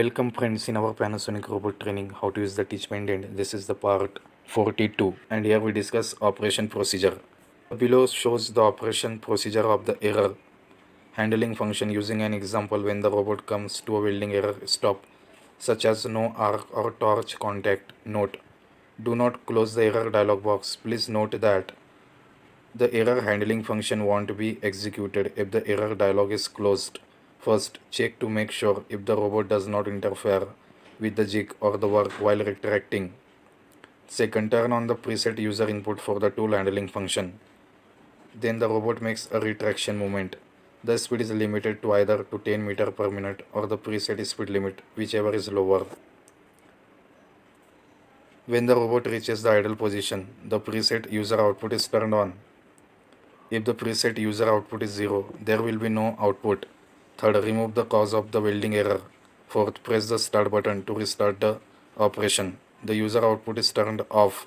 Welcome friends in our Panasonic robot training how to use the teachment end. This is the part 42 and here we discuss operation procedure. Below shows the operation procedure of the error handling function using an example when the robot comes to a welding error stop such as no arc or torch contact. Note: do not close the error dialog box. Please note that the error handling function won't be executed if the error dialog is closed. First, check to make sure if the robot does not interfere with the jig or the work while retracting. Second, turn on the preset user input for the tool handling function. Then the robot makes a retraction movement. The speed is limited to either to 10 meter per minute or the preset speed limit, whichever is lower. When the robot reaches the idle position, the preset user output is turned on. If the preset user output is 0, there will be no output. Third, remove the cause of the welding error. Fourth, press the start button to restart the operation. The user output is turned off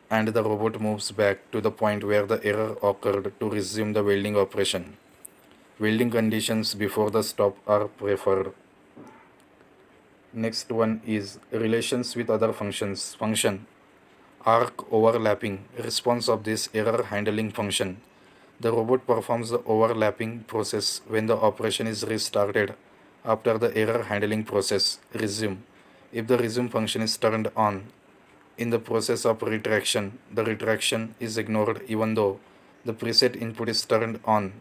and the robot moves back to the point where the error occurred to resume the welding operation. Welding conditions before the stop are preferred. Next one is relations with other functions. Function arc overlapping response of this error handling function. The robot performs the overlapping process when the operation is restarted after the error handling process resume. If the resume function is turned on in the process of retraction, the retraction is ignored even though the preset input is turned on.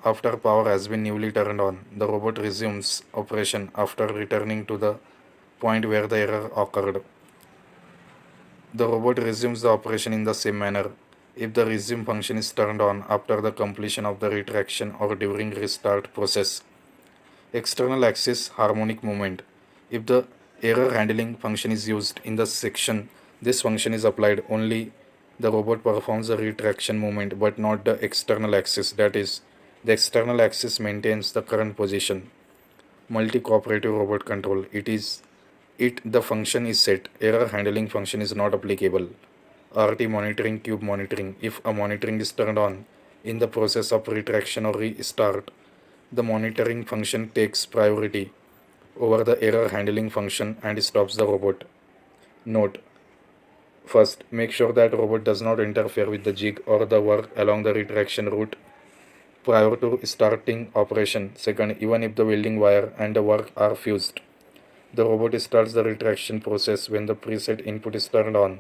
After power has been newly turned on, the robot resumes operation after returning to the point where the error occurred. The robot resumes the operation in the same manner if the resume function is turned on after the completion of the retraction or during restart process. External axis harmonic movement. If the error handling function is used in the section, this function is applied only the robot performs the retraction movement but not the external axis, that is, the external axis maintains the current position. Multi-cooperative robot control. The function is set. Error handling function is not applicable. RT monitoring, tube monitoring. If a monitoring is turned on in the process of retraction or restart, the monitoring function takes priority over the error handling function and stops the robot. Note: first, make sure that robot does not interfere with the jig or the work along the retraction route prior to starting operation. Second, even if the welding wire and the work are fused, the robot starts the retraction process when the preset input is turned on.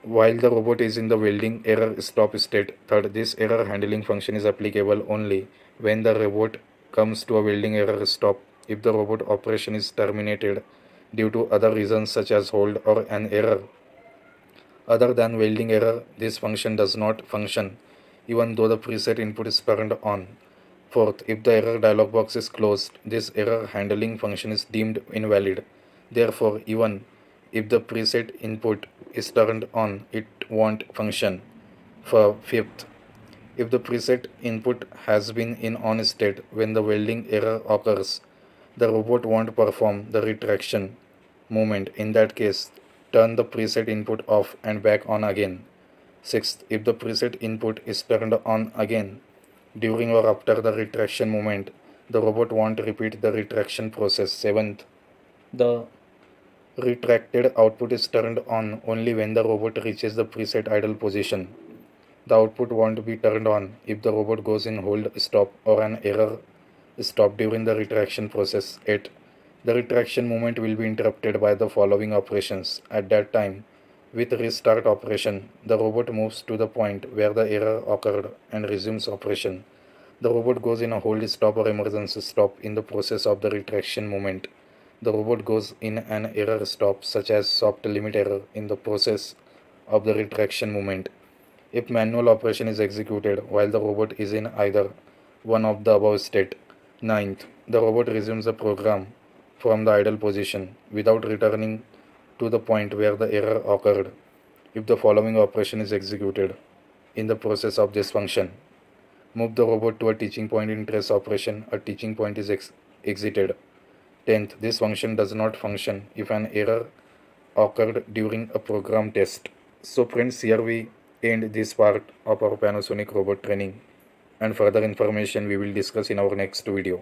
While the robot is in the welding error stop state. Third, this error handling function is applicable only when the robot comes to a welding error stop. If the robot operation is terminated due to other reasons such as hold or an error other than welding error, this function does not function even though the preset input is turned on. Fourth, if the error dialog box is closed, this error handling function is deemed invalid. Therefore, even if the preset input is turned on, it won't function. For fifth, if the preset input has been in on state when the welding error occurs, the robot won't perform the retraction movement. In that case, turn the preset input off and back on again. Sixth, if the preset input is turned on again during or after the retraction movement, the robot won't repeat the retraction process. Seventh, the retracted output is turned on only when the robot reaches the preset idle position. The output won't be turned on if the robot goes in hold stop or an error stop during the retraction process. 8. The retraction movement will be interrupted by the following operations. At that time, with restart operation, the robot moves to the point where the error occurred and resumes operation. The robot goes in a hold stop or emergency stop in the process of the retraction movement. The robot goes in an error stop such as soft limit error in the process of the retraction movement. If manual operation is executed while the robot is in either one of the above state. Ninth, the robot resumes the program from the idle position without returning to the point where the error occurred if the following operation is executed in the process of this function. Move the robot to a teaching point in trace operation. A teaching point is exited. 10th, this function does not function if an error occurred during a program test. So friends, here we end this part of our Panasonic robot training, and further information we will discuss in our next video.